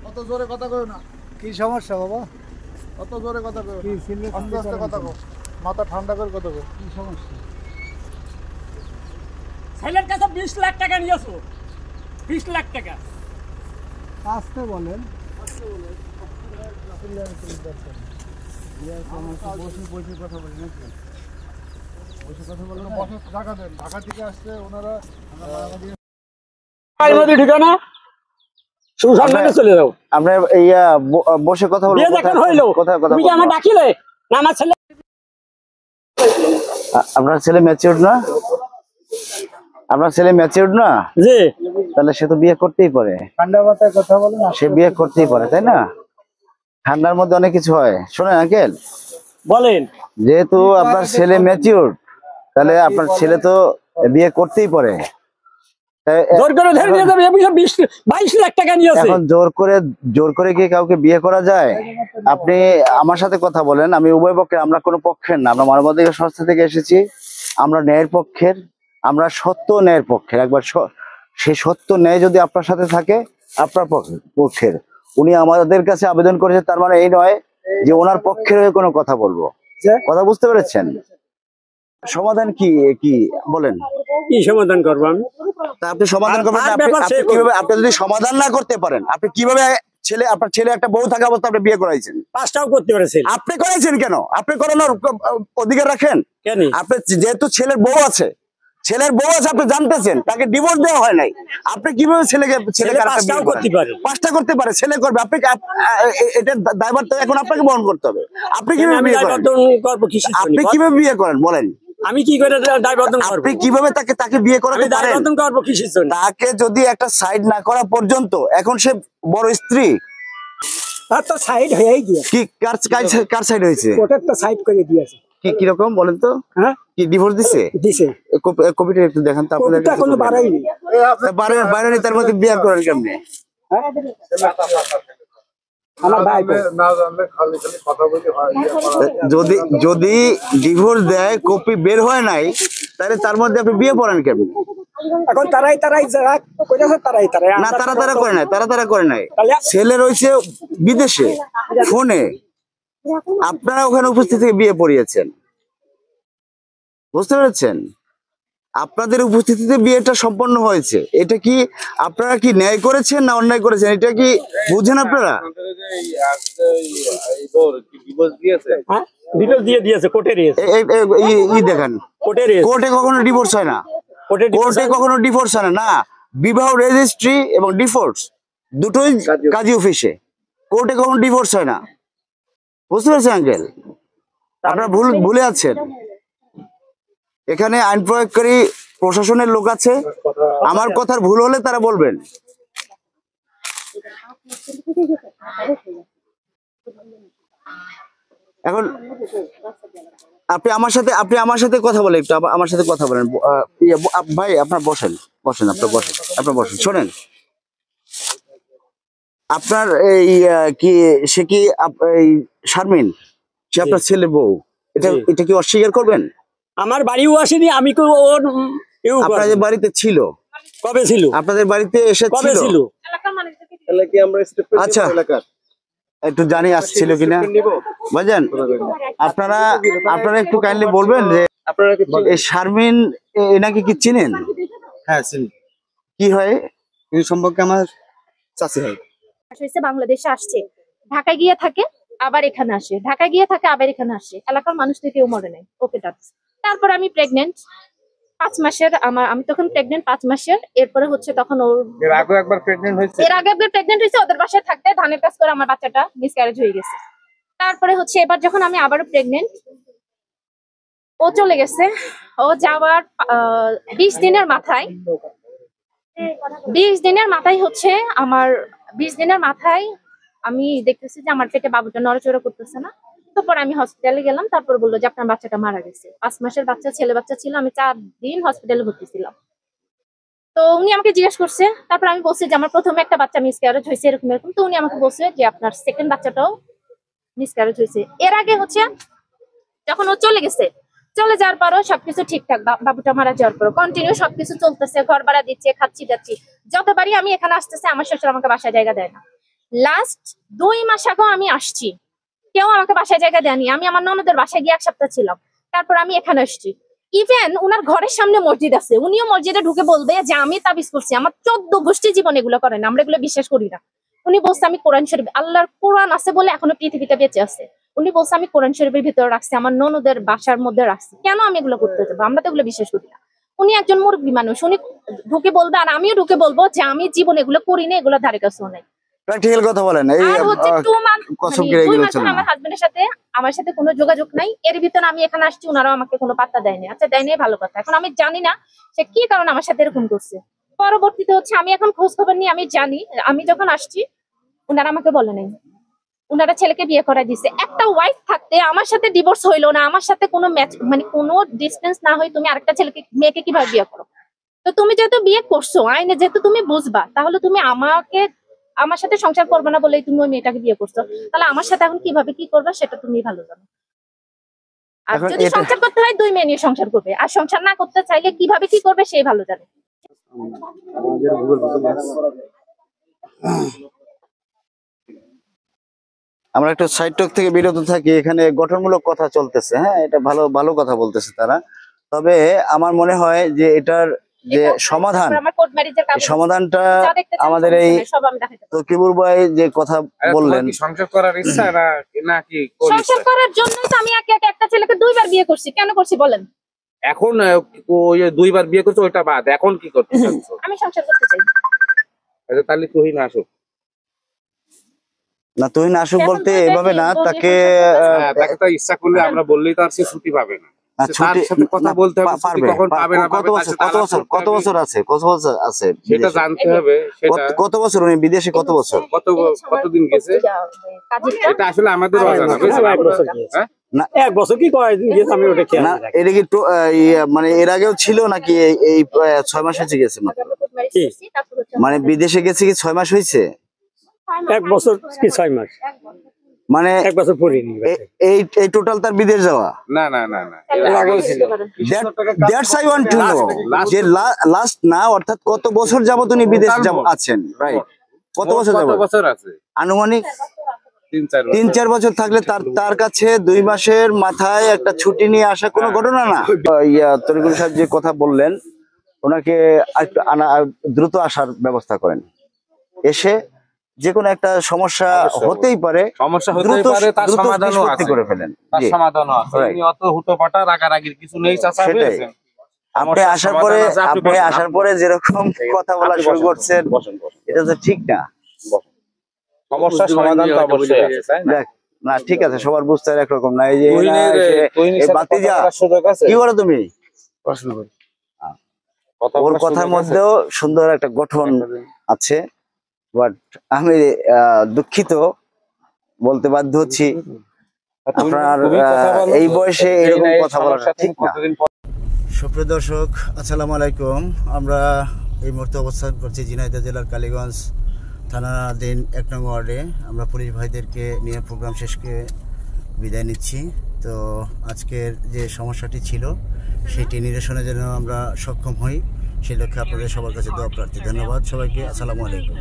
অত জোরে কথা কই না। কি সমস্যা বাবা? অত জোরে কথা কই না। আস্তে আস্তে কথা কও। মাথা ঠান্ডা করে কথা কও। কি সমস্যা? ছেলের কাছে 20 লাখ টাকা নিয়েছো। 20 লাখ টাকা। আস্তে বলেন। বসে কথা বলি নাকি? বসে কথা বললে বসে টাকা দেন। ঢাকা থেকে আসছে ওনারা আমাদের ঠিকানা সুসম্মানে চলে যাও। আমরা বসে কথা বলবো। বিয়ে যখন হইলো তুমি কি আমার ডাকিলে না? আমার ছেলে আপনার ছেলে ম্যাচিউরড না? আপনার ছেলে ম্যাচিউরড না? জি। তাহলে সে তো বিয়ে করতেই পারে। ঠান্ডা মাথায় কথা বলেন। সে বিয়ে করতেই পারে, তাই না? ঠান্ডার মধ্যে অনেক কিছু হয়। শোনেন আঙ্কেল, বলেন, যেহেতু আপনার ছেলে ম্যাচিউরড, তাহলে আপনার ছেলে তো বিয়ে করতেই পারে। জোর করে ধরে নিয়ে যাবে। 22 লাখ টাকা নিয়েছে। এখন জোর করে কি কাউকে বিয়ে করা যায়? আপনি আমার সাথে কথা বলেন। আমি উভয় পক্ষে, আমরা কোনো পক্ষের না। আমরা মানবাধিকার সংস্থা থেকে এসেছি। আমরা ন্যায়ের পক্ষের, আমরা সত্য ন্যায়ের পক্ষের। একবার সেই সত্য ন্যায় যদি আপনার সাথে থাকে, আপনার পক্ষের। উনি আমাদের কাছে আবেদন করেছে, তার মানে এই নয় যে ওনার পক্ষের হয়ে কোনো কথা বলবো। কথা বুঝতে পেরেছেন? সমাধান কি কি বলেন? কি সমাধান করবো আমি? তা আপনি সমাধান করবেন না? কিভাবে? আপনি যদি সমাধান না করতে পারেন, আপনি কিভাবে আপনার ছেলে একটা বউ থাকা অবস্থা আপনি বিয়ে করাইছেন? 5টাও করতে পারেছেন। আপনি করাইছেন কেন? আপনি করানোর অধিকার রাখেন। কেন? আপনি যেহেতু ছেলের বউ আছে, আপনি জানতেছেন তাকে ডিভোর্স দেওয়া হয় নাই। আপনি কিভাবে ছেলেকে 5টাও করতে পারে? 5টা করতে পারে, ছেলে করবে। আপনি এটার দায়ভারটা এখন আপনাকে বহন করতে হবে। আপনি কিভাবে বিয়ে করেন? আপনি কিভাবে বিয়ে করেন বলেন? আমি কি করে দায়বদ্ধন করব? আপনি কিভাবে তাকে বিয়ে করাতে পারেন? দায়বদ্ধন করব কিসের জন্য? তাকে যদি একটা সাইড না করা পর্যন্ত, এখন সে বড় স্ত্রী, তার তো সাইড হয়েই গিয়েছে। কি কার সাইড হয়েছে? কোর্টের তো সাইড করে দিয়েছে। কি রকম বলেন তো? হ্যাঁ, কি ডিভোর্স দিছে? দিছে। কপিটা একটু দেখান তো আপনাদের। কপিটা কোনো বাড়াইনি। বাইরে তার মধ্যে বিয়ে করেন কেমনে? আমার ভাই না জানলে খালি কথা বলি হয়। যদি ডিভোর্স দেয়, কপি বের হয় নাই, তাহলে তার মধ্যে আপনি বিয়ে পড়েন কেমনে? এখন তারাই যারা কইতাছে তারাই না, তারা করে নাই। ছেলে রয়েছে বিদেশে, ফোনে। আপনারা ওখানে উপস্থিত থেকে বিয়ে পড়িয়েছেন। বুঝতে পেরেছেন? আপনাদের উপস্থিতিতে বিয়েটা সম্পন্ন হয়েছে। এটা কি আপনারা কি ন্যায় করেছেন না অন্যায় করেছেন? এটা কি বুঝেন আপনারা? দেখেন, কোর্টে কখনো ডিভোর্স হয় না। কোর্টে কখনো ডিভোর্স হয় না। বিবাহ রেজিস্ট্রি এবং ডিভোর্স দুটোই কাজী অফিসে। কোর্টে কখনো ডিভোর্স হয় না। বুঝতে পারছেন আঙ্কেল? আপনারা ভুলে আছেন। এখানে আইন প্রয়োগকারী প্রশাসনের লোক আছে। আমার কথার ভুল হলে তারা বলবেন। এখন আপনি আমার সাথে কথা বলেন একটু। আমার সাথে কথা বলেন ভাই। আপনার বসেন। আপনার বসেন। শোনেন, আপনার সে কি শারমিন, সে আপনার ছেলে বউ, এটা কি অস্বীকার করবেন? আমার বাড়িও আসেনি। আমি ওর আপনাদের বাড়িতে ছিল? কবে ছিল? আপনাদের বাড়িতে এসেছিল? আচ্ছা, একটু জানি আসছিল কিনা বুঝলেন? আপনারা একটু কাইন্ডলি বলবেন যে এই শারমিন এনাকে কি চিনেন? হ্যাঁ চিনি। কি হয় এই সম্পর্কে? আমার চাচি হয়। বাংলাদেশে আসছে, ঢাকায় গিয়ে থাকে, আবার এখানে আসে, ঢাকায় গিয়ে থাকে, আবার এখানে আসে। এলাকার মানুষ তো কেউ মরে নাই। ওকে, তারপর আমি প্রেগনেন্ট 5 মাসের। আমি তখন প্রেগনেন্ট 5 মাসের। এরপরে হচ্ছে তখন এর আগে একবার প্রেগনেন্ট হয়েছে। ওদের বাসায় থাকতে ধানের কাজ করে আমার বাচ্চাটা মিসক্যারেজ হয়ে গেছে। তারপরে হচ্ছে এবার যখন আমি আবারও প্রেগনেন্ট, ও চলে গেছে। ও যাওয়ার 20 দিনের মাথায় হচ্ছে আমার 20 দিনের মাথায় আমি দেখতেছি যে আমার পেটে বাবুটা নড়াচড়া করতেছে না। তারপর আমি হসপিটালে গেলাম। তারপর বললো যে আপনার বাচ্চাটা মারা গেছে। 5 মাসের বাচ্চা, ছেলে বাচ্চা ছিল। আমি 4 দিন হসপিটালে ভর্তি ছিলাম। তো উনি আমাকে জিজ্ঞেস করছে। তারপর আমি বলছি যে আমার প্রথমে একটা বাচ্চা মিসক্যারেজ হয়েছে, এরকম। তো উনি আমাকে বলছে যে আপনার সেকেন্ড বাচ্চাটাও মিসক্যারেজ হয়েছে। এর আগে হচ্ছে যখন ও চলে গেছে, চলে যাওয়ার পরও সবকিছু ঠিকঠাক, বাবুটা মারা যাওয়ার পরও কন্টিনিউ সবকিছু চলতেছে, ঘর ভাড়া দিচ্ছে, খাচ্ছি যাচ্ছি। যতবারই আমি এখানে আসতেছে আমার শ্বশুর আমাকে বাসায় জায়গা দেয় না। লাস্ট 2 মাস আগেও আমি আসছি, কেউ আমাকে বাসায় জায়গা দেয়নি। আমি আমার ননদের বাসায় গিয়ে 1 সপ্তাহ ছিলাম, তারপর আমি এখানে আসছি। ইভেন উনার ঘরের সামনে মসজিদ আছে, উনিও মসজিদে ঢুকে বলবে যে আমি তাবিজ করছি। আমার 14 গোষ্ঠী জীবন এগুলো করে না, আমরা এগুলো বিশ্বাস করি না। উনি বলছে আমি কোরআন শরীফ, আল্লাহর কোরআন আছে বলে এখনো পৃথিবীতে বেঁচে আছে। উনি বলছে আমি কোরআন শরীফের ভিতরে রাখছি, আমার ননদের বাসার মধ্যে রাখছি। কেন আমি এগুলো করতে যাবো? আমরা তো এগুলো বিশ্বাস করি না। উনি একজন মুরব্বী মানুষ, উনি ঢুকে বলবে আর আমিও ঢুকে বলবো যে আমি জীবন এগুলো করি না, এগুলো ধারে কাছেও নাই। প্র্যাকটিক্যাল কথা বলেন। এই আর হচ্ছে 2 মাস, কসম মানে করে 2 এগুলো মাস চলে না। আমার হাজবেন্ডের সাথে আমার সাথে কোনো যোগাযোগ নাই। এর ভিতরে আমি এখানে আসছি, ওনারাও আমাকে কোনো পাত্তা দেয়নি। আচ্ছা দেয়নি, ভালো কথা। এখন আমি জানি না সে কি কারণে আমার সাথে এরকম করছে। পরবর্তীতে হচ্ছে আমি এখন খোঁজ খবর নিয়ে আমি জানি, আমি যখন আসছি ওনারা আমাকে বলে নাই, ওনারা ছেলেকে বিয়ে করাই দিছে। একটা ওয়াইফ থাকতে আমার সাথে ডিভোর্স হইলো না, আমার সাথে কোনো ম্যাচ মানে কোনো ডিস্টেন্স না হয় তুমি আরেকটা মেয়েকে কিভাবে বিয়ে করো? তো তুমি যেহেতু বিয়ে করছো, আইনে যেহেতু তুমি বুঝবা, তাহলে তুমি আমার সাথে সংসার করবে না বলেই তুমি ওই মেয়েটাকে বিয়ে করছো, তাহলে আমার সাথে এখন কিভাবে কি করবে সেটা তুমি ভালো জানো। আর এখন যদি এটা- সংসার করতে হয় 2 মেয়ে নিয়ে সংসার করবে, আর সংসার না করতে চাইলে কিভাবে কি করবে সেই ভালো জানে। আমাদের ভূগোল ম্যাথস আমরা একটু সাইড টক থেকে বিরত থাকি। এখানে গঠনমূলক কথা চলতেছে, হ্যাঁ, এটা ভালো ভালো কথা বলতেছে তারা। তবে আমার মনে হয় যে এটার যে এটা সমাধান, আমার কোর্ট ম্যারেজের এই সমাধানটা যা দেখতে চান আমাদের সমস্যা এই নাই, সব আমি দেখাতে পারবো। তকিবুর ভাই যে কথা বললেন, সংসার করার ইচ্ছা নাকি সংসার করার জন্যই তো আমি একে একে একটা ছেলেকে 2 বার বিয়ে করছি। কেন করছি বলেন? এখন ওই 2 বার বিয়ে করছো ওইটা বাদ, এখন কি করতে চাচ্ছো? আমি সংসার করতে চাই। আচ্ছা, তাহলে তুই না আসো। না তুই না আসুক এখন বলতে তুই এভাবে দেখি, না, তোর তাকে হ্যাঁ, তাকে তো ইচ্ছা করলে আমরা বললেই তো আর সে ছুটি পাবে না। না, তার ছুটি সাথে কথা না, বলতে হবে, ছুটি পারবে। কখন পাবে না কত পাবে তার বছর সাথে আলাপ করতে কত হবে। বছর আছে, কত বছর আছে সেটা বিদেশে? জানতে হবে। সেটা কত বছর উনি বিদেশে কত বছর? কতদিন গেছে এটা আসলে আমাদের অজানা, বুঝছেন? হ্যাঁ? না 1 বছর কি কয় দিন গেছে আমি ওটা খেয়াল না, রাখি। এটা কি মানে এর আগেও ছিল নাকি এই 6 মাস হয়েছে গেছে মাত্র? মানে বিদেশে গেছে কি 6 মাস হয়েছে? 1 বছর কি 6 মাস, মানে 1 বছর পরিনি। এই টোটাল তার বিদেশ যাওয়া। না না না না, এর আগেও ছিল। That's I want to know যে লাস্ট না, অর্থাৎ কত বছর যাবত উনি বিদেশ আছেন, রাইট? কত বছর কত যাবত বছর আছে? আনুমানিক 3-4 বছর। 3-4 বছর থাকলে তার কাছে 2 মাসের মাথায় একটা ছুটি নিয়ে আসা কোনো ঘটনা না। তরিকুল সাহেব যে কথা বললেন, ওনাকে একটু দ্রুত আসার ব্যবস্থা করেন। এসে যে কোনো একটা সমস্যা হতেই পারে, সমস্যা হতেই পারে, তার দ্রুত সমাধানও নিষ্পত্তি আছে। করে ফেলেন। তার জি, সমাধানও আছে। Right. উনি অত হুটোপাটা রাগারাগির কিছু নেই, চাচা সেটাই। পেয়েছেন। আপনি সমস্যার আসার সমাধান পরে আছে, আপনি আপনি বসেন, আসার আপনি পরে যেরকম কথা বলা আপনি শুরু বসেন, করছেন, বসেন, বসেন। এটা তো ঠিক না। সমস্যার সমাধান তো অবশ্যই আছে, তাই না? দেখ না, ঠিক আছে, সবার বুঝতে একরকম না। এই যে তুহিনের এই সাথে বাতিজা, কথা বলার সুযোগ আছে? কি করো তুমি? কথা ওর বলার কথার সুযোগ আছে? মধ্যেও সুন্দর একটা গঠন আছে, বাট আমি দুঃখিত বলতে বাধ্য হচ্ছি, আপনার তুমি কথা বলো এই তো। বয়সে এই এরকম না, এই কথা বলা সমস্যা ঠিক তুমি না। কতদিন পর- সুপ্রিয় দর্শক, আসসালামু আলাইকুম। আমরা এই মুহূর্তে অবস্থান করছি ঝিনাইদহ জেলার কালীগঞ্জ থানাধীন 1 নং ওয়ার্ডে। আমরা পুলিশ ভাইদেরকে নিয়ে প্রোগ্রাম শেষকে বিদায় নিচ্ছি। তো আজকের যে সমস্যাটি ছিল সেটি নিরসনে যেন আমরা সক্ষম হই, সেই লক্ষ্যে আপনাদের সবার কাছে দোয়া প্রার্থী। ধন্যবাদ সবাইকে। আসসালামু আলাইকুম।